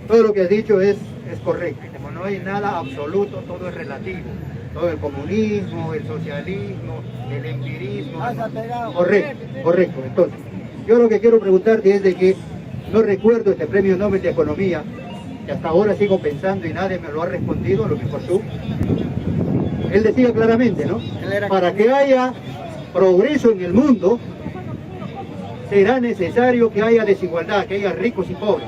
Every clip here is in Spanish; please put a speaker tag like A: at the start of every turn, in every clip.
A: Todo lo que has dicho es correcto. Como no hay nada absoluto, todo es relativo. Todo el comunismo, el socialismo, el empirismo. Correcto. Entonces, yo lo que quiero preguntarte es de que no recuerdo este premio Nobel de Economía, que hasta ahora sigo pensando y nadie me lo ha respondido, a lo mejor tú. Él decía claramente, ¿no? Para que haya progreso en el mundo, será necesario que haya desigualdad, que haya ricos y pobres.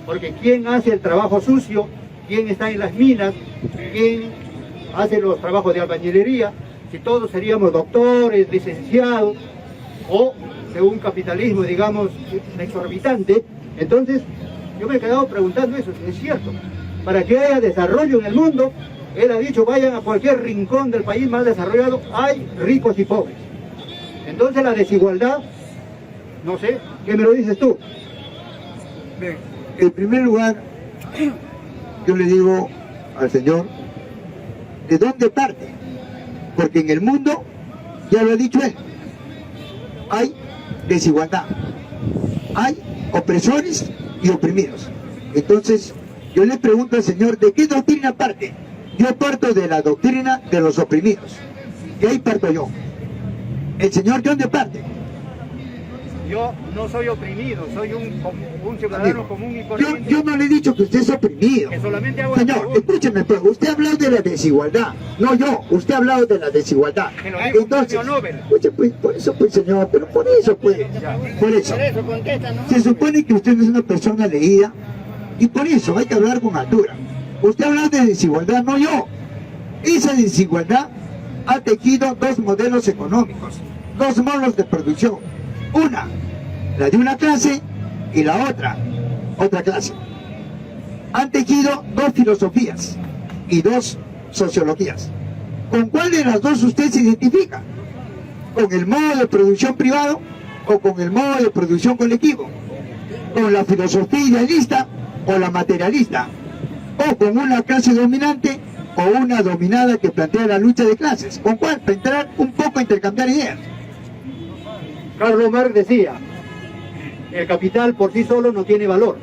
A: Porque ¿quién hace el trabajo sucio? ¿Quién está en las minas? ¿Quién hace los trabajos de albañilería? Si todos seríamos doctores, licenciados, o de un capitalismo, digamos, exorbitante, entonces yo me he quedado preguntando eso, si es cierto. Para que haya desarrollo en el mundo, él ha dicho, vayan a cualquier rincón del país más desarrollado, hay ricos y pobres. Entonces la desigualdad, no sé, ¿qué me lo dices tú?
B: Bien, en primer lugar, yo le digo al señor, ¿de dónde parte? Porque en el mundo, ya lo ha dicho él, hay desigualdad, hay opresores y oprimidos. Entonces, yo le pregunto al señor, ¿de qué doctrina parte? Yo parto de la doctrina de los oprimidos, y ahí parto yo. ¿El señor de dónde parte?
A: Yo no soy oprimido, soy un ciudadano común y corriente.
B: Yo no le he dicho que usted es oprimido.
A: Que solamente hago
B: señor, escúcheme, pues, usted ha hablado de la desigualdad. No yo, usted ha hablado de la desigualdad. Entonces, pues, por eso, pues, señor, pero por eso, pues, por eso. Se supone que usted no es una persona leída, y por eso hay que hablar con altura. Usted ha hablado de desigualdad, no yo. Esa desigualdad ha tejido dos modelos económicos, dos modos de producción. Una, la de una clase, y la otra clase. Han tejido dos filosofías y dos sociologías. ¿Con cuál de las dos usted se identifica? ¿Con el modo de producción privado o con el modo de producción colectivo? ¿Con la filosofía idealista o la materialista? ¿O con una clase dominante o una dominada que plantea la lucha de clases? ¿Con cuál? Para entrar un poco a intercambiar ideas.
A: Carlos Marx decía, el capital por sí solo no tiene valor.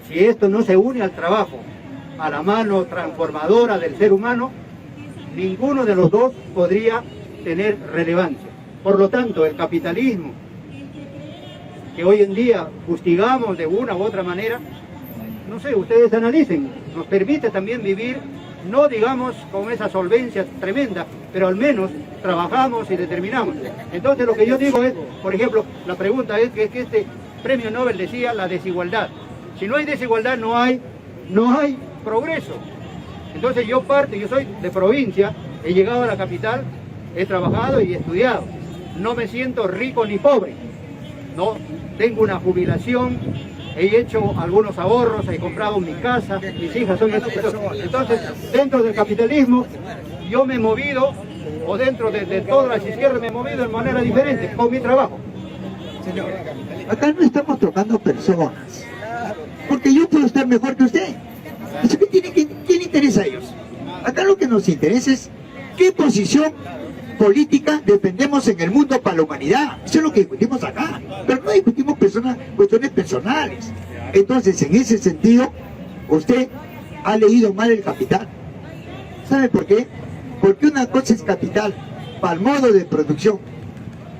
A: Si esto no se une al trabajo, a la mano transformadora del ser humano, ninguno de los dos podría tener relevancia. Por lo tanto, el capitalismo, que hoy en día fustigamos de una u otra manera, no sé, ustedes analicen, nos permite también vivir, no digamos con esa solvencia tremenda, pero al menos trabajamos y determinamos. Entonces lo que yo digo es, por ejemplo, la pregunta es que este premio Nobel decía la desigualdad. Si no hay desigualdad no hay progreso. Entonces yo soy de provincia, he llegado a la capital, he trabajado y he estudiado. No me siento rico ni pobre, no, tengo una jubilación, he hecho algunos ahorros, he comprado mi casa, mis hijas son estudiantes. Entonces, dentro del capitalismo, yo me he movido, o dentro de todas las izquierdas me he movido de manera diferente, con mi trabajo.
B: Señor, acá no estamos tocando personas, porque yo puedo estar mejor que usted. ¿Eso qué le interesa a ellos? Acá lo que nos interesa es qué posición política defendemos en el mundo para la humanidad. Eso es lo que discutimos acá, pero no discutimos cuestiones personales. Entonces, en ese sentido, usted ha leído mal el Capital. ¿Sabe por qué? Porque una cosa es capital para el modo de producción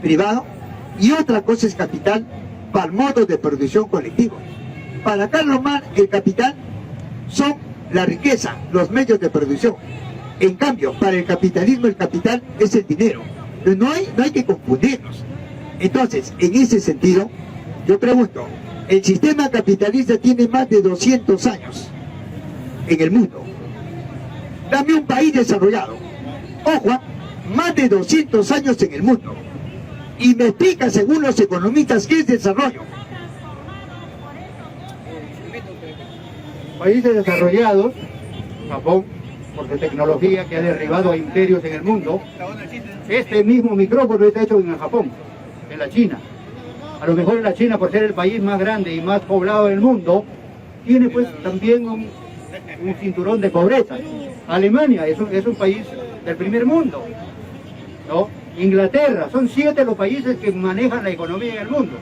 B: privado y otra cosa es capital para el modo de producción colectivo. Para Carlos Marx, el capital son la riqueza, los medios de producción. En cambio, para el capitalismo, el capital es el dinero. Pero no hay que confundirnos. Entonces, en ese sentido, yo pregunto, el sistema capitalista tiene más de 200 años en el mundo. Dame un país desarrollado. Ojo, más de 200 años en el mundo. Y me explica, según los economistas, qué es desarrollo.
A: Países desarrollados, Japón, por su tecnología que ha derribado a imperios en el mundo. Este mismo micrófono está hecho en Japón, en la China. A lo mejor en la China, por ser el país más grande y más poblado del mundo, tiene pues también un cinturón de pobreza. Alemania es un país del primer mundo, ¿no? Inglaterra, son 7 los países que manejan la economía en el mundo.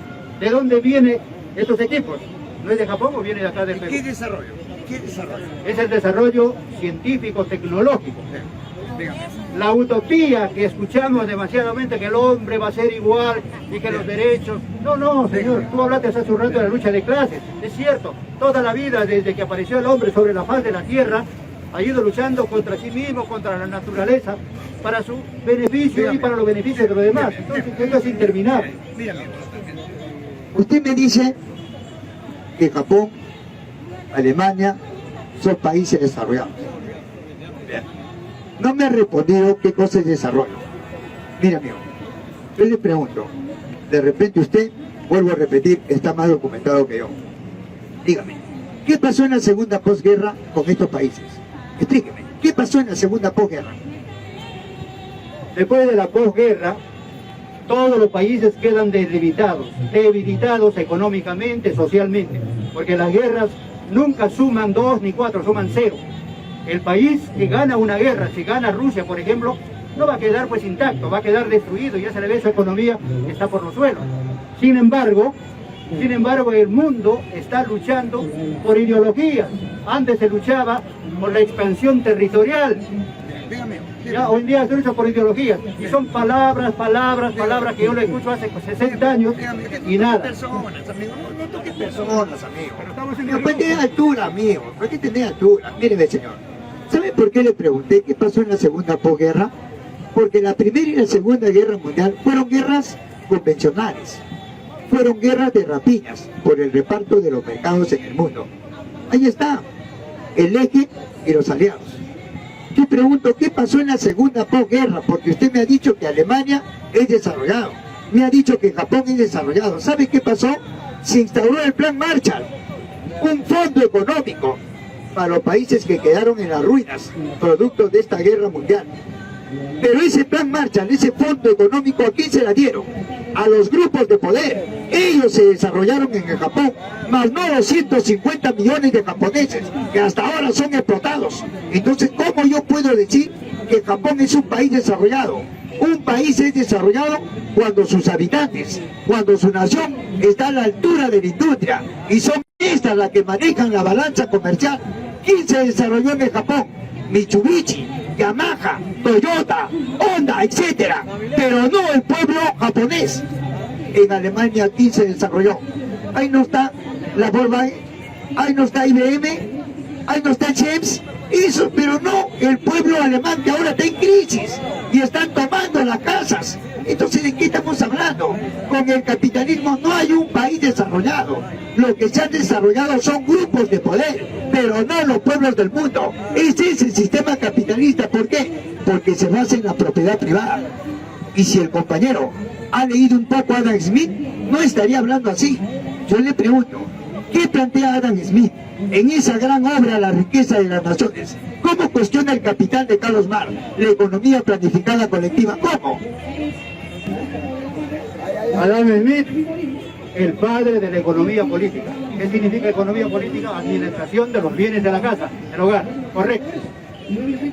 A: ¿De dónde vienen estos equipos? ¿No es de Japón o viene de acá del Perú?
B: ¿Qué desarrollo? ¿Qué desarrollo?
A: Es el desarrollo científico-tecnológico.
B: Dígame.
A: La utopía que escuchamos demasiadamente, que el hombre va a ser igual y que los derechos... No, no, señor, tú hablaste hace un rato de la lucha de clases. Es cierto, toda la vida desde que apareció el hombre sobre la faz de la tierra, ha ido luchando contra sí mismo, contra la naturaleza, para su beneficio y para los beneficios de los demás. Entonces, esto es interminable.
B: Usted me dice que Japón, Alemania son países desarrollados. No me ha respondido qué cosa es desarrollo. Mira, amigo, yo le pregunto, de repente usted, vuelvo a repetir, está más documentado que yo. Dígame, ¿qué pasó en la segunda posguerra con estos países? Explíqueme, ¿qué pasó en la segunda posguerra?
A: Después de la posguerra, todos los países quedan debilitados económicamente, socialmente, porque las guerras nunca suman 2 ni 4, suman 0. El país que gana una guerra, si gana Rusia, por ejemplo, no va a quedar pues intacto, va a quedar destruido, ya se le ve su economía que está por los suelos. Sin embargo, el mundo está luchando por ideologías. Antes se luchaba por la expansión territorial. Ya, hoy en día se lucha por ideologías. Y son palabras que yo le escucho hace 60 años y nada.
B: Personas, amigo. No toques personas, amigo. No puede tener altura, amigo. No hay que tener altura. Míreme, señor. ¿Sabe por qué le pregunté qué pasó en la segunda posguerra? Porque la primera y la segunda guerra mundial fueron guerras convencionales. Fueron guerras de rapiñas por el reparto de los mercados en el mundo. Ahí está, el eje y los aliados. Yo pregunto, ¿qué pasó en la segunda posguerra? Porque usted me ha dicho que Alemania es desarrollado. Me ha dicho que Japón es desarrollado. ¿Sabe qué pasó? Se instauró el Plan Marshall, un fondo económico para los países que quedaron en las ruinas, producto de esta guerra mundial. Pero ese Plan Marshall, ese fondo económico, ¿a quién se la dieron? A los grupos de poder. Ellos se desarrollaron en el Japón, más no los 150 millones de japoneses que hasta ahora son explotados. Entonces, ¿cómo yo puedo decir que Japón es un país desarrollado? Un país es desarrollado cuando sus habitantes, cuando su nación está a la altura de la industria y son estas las que manejan la balanza comercial. ¿Quién se desarrolló en el Japón? Mitsubishi, Yamaha, Toyota, Honda, etcétera, pero no el pueblo japonés. En Alemania, ¿quién se desarrolló? Ahí no está la Volkswagen, ahí no está IBM, ahí no está Siemens, eso, pero no el pueblo alemán que ahora está en crisis y están tomando las casas. Entonces, ¿de qué estamos hablando? Con el capitalismo no hay un país desarrollado. Lo que se han desarrollado son grupos de poder, pero no los pueblos del mundo. Ese es el sistema capitalista. ¿Por qué? Porque se basa en la propiedad privada. Y si el compañero ha leído un poco a Adam Smith, no estaría hablando así. Yo le pregunto, ¿qué plantea Adam Smith en esa gran obra La riqueza de las naciones? ¿Cómo cuestiona el capital de Carlos Marx la economía planificada colectiva? ¿Cómo?
A: Adam Smith, el padre de la economía política. ¿Qué significa economía política? Administración de los bienes de la casa, del hogar, correcto.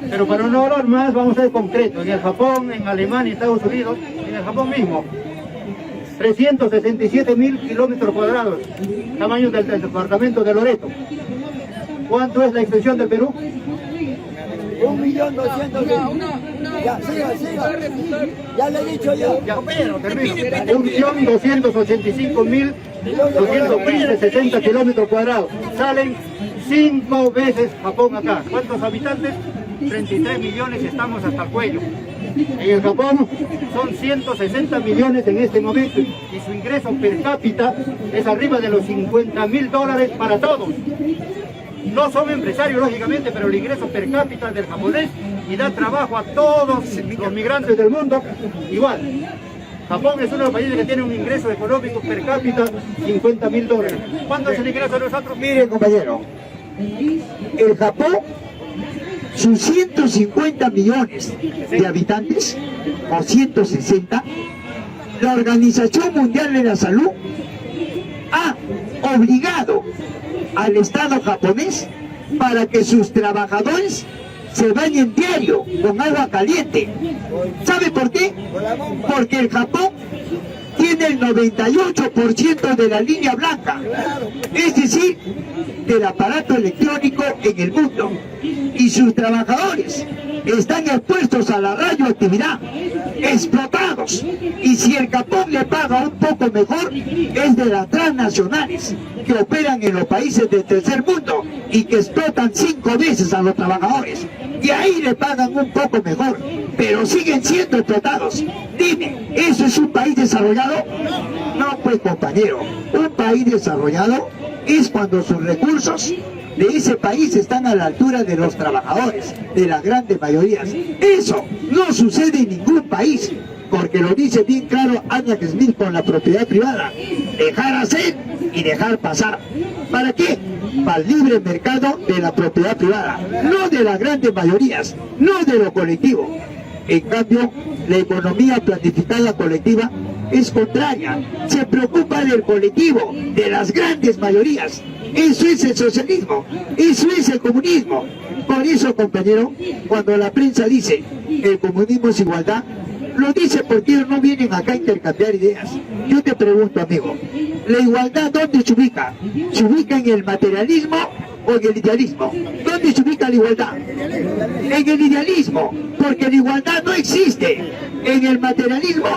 A: Pero para no hablar más, vamos a ser concretos. En el Japón, en Alemania, Estados Unidos, en el Japón mismo, 367.000 kilómetros cuadrados, tamaño del departamento de Loreto. ¿Cuánto es la extensión del Perú?
C: 1.200.000. Ya, siga. Ya le he dicho yo.
A: Ya, termino. 1.285.215 kilómetros cuadrados. Salen 5 veces Japón acá. ¿Cuántos habitantes? 33 millones, estamos hasta el cuello. En el Japón son 160 millones en este momento y su ingreso per cápita es arriba de los $50.000 para todos. No son empresarios, lógicamente, pero el ingreso per cápita del japonés y da trabajo a todos los migrantes del mundo, igual. Japón es uno de los países que tiene un ingreso económico per cápita $50.000. ¿Cuánto es el ingreso de nosotros?
B: Mire, compañero, el Japón, sus 150 millones de habitantes, o 160, la Organización Mundial de la Salud ha obligado al Estado japonés para que sus trabajadores se bañen diario con agua caliente. ¿Sabe por qué? Porque el Japón tiene tiene el 98% de la línea blanca, es decir, del aparato electrónico en el mundo, y sus trabajadores están expuestos a la radioactividad, explotados, y si el Capón le paga un poco mejor, es de las transnacionales que operan en los países del tercer mundo y que explotan 5 veces a los trabajadores, y ahí le pagan un poco mejor, pero siguen siendo explotados. Dime, ¿eso es un país desarrollado? No, pues compañero, un país desarrollado es cuando sus recursos de ese país están a la altura de los trabajadores, de las grandes mayorías. Eso no sucede en ningún país, porque lo dice bien claro Adam Smith con la propiedad privada: dejar hacer y dejar pasar. ¿Para qué? Para el libre mercado de la propiedad privada, no de las grandes mayorías, no de lo colectivo. En cambio, la economía planificada colectiva es contraria, se preocupa del colectivo, de las grandes mayorías. Eso es el socialismo, eso es el comunismo. Por eso, compañero, cuando la prensa dice el comunismo es igualdad, lo dice porque ellos no vienen acá a intercambiar ideas. Yo te pregunto, amigo, ¿la igualdad dónde se ubica? ¿Se ubica en el materialismo o en el idealismo? ¿Dónde se ubica la igualdad? En el idealismo, porque la igualdad no existe. En el materialismo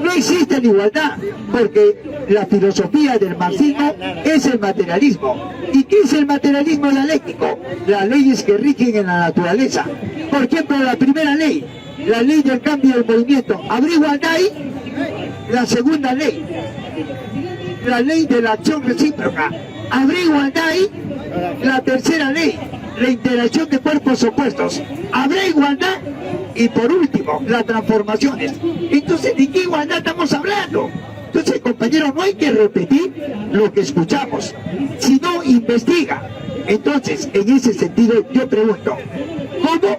B: no existe la igualdad, porque la filosofía del marxismo es el materialismo. ¿Y qué es el materialismo dialéctico? Las leyes que rigen en la naturaleza. Por ejemplo, la primera ley, la ley del cambio del movimiento, ¿habrá igualdad ahí? La segunda ley, la ley de la acción recíproca, ¿habrá igualdad ahí? La tercera ley, la interacción de cuerpos opuestos, ¿habrá igualdad? Y por último, las transformaciones. Entonces, ¿de qué igualdad estamos hablando? Entonces, compañero, no hay que repetir lo que escuchamos, sino investiga. Entonces, en ese sentido, yo pregunto, ¿cómo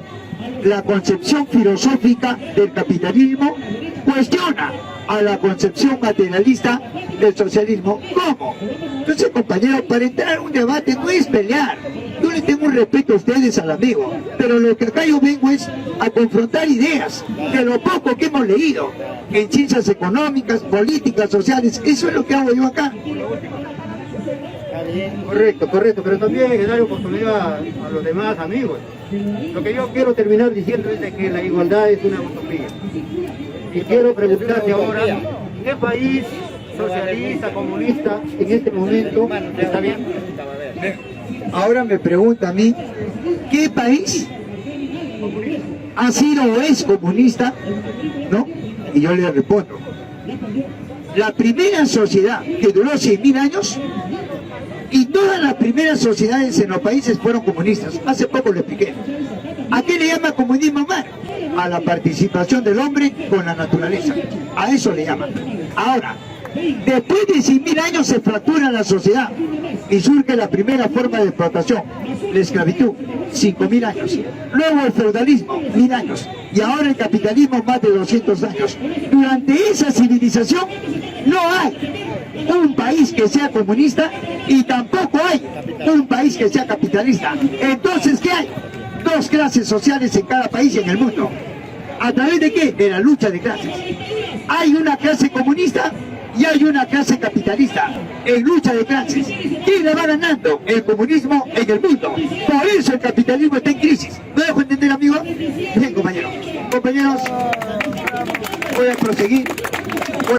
B: la concepción filosófica del capitalismo cuestiona a la concepción materialista del socialismo? ¿Cómo? Entonces, compañeros, para entrar en un debate no es pelear. Yo le tengo un respeto a ustedes, al amigo, pero lo que acá yo vengo es a confrontar ideas de lo poco que hemos leído en ciencias económicas, políticas, sociales. Eso es lo que hago yo acá.
A: Correcto, correcto, pero también hay que dar oportunidad a los demás amigos. Lo que yo quiero terminar diciendo es de que la igualdad es una utopía. Y quiero preguntarte ahora, ¿qué país socialista, comunista, en este momento está bien?
B: Ahora me pregunta a mí, ¿qué país ha sido o es comunista? ¿No? Y yo le respondo, la primera sociedad que duró 100.000 años, y todas las primeras sociedades en los países fueron comunistas. Hace poco lo expliqué. ¿A qué le llama comunismo, Mar? A la participación del hombre con la naturaleza. A eso le llaman. Ahora, después de 100.000 años se fractura la sociedad y surge la primera forma de explotación, la esclavitud, 5.000 años. Luego el feudalismo, 1.000 años. Y ahora el capitalismo, más de 200 años. Durante esa civilización no hay un país que sea comunista y tampoco hay un país que sea capitalista. Entonces, ¿qué hay? Dos clases sociales en cada país y en el mundo. ¿A través de qué? De la lucha de clases. Hay una clase comunista y hay una clase capitalista en lucha de clases. ¿Quién le va ganando? El comunismo en el mundo. Por eso el capitalismo está en crisis. ¿Me dejo entender, amigo? Bien, compañeros. Compañeros, voy a proseguir.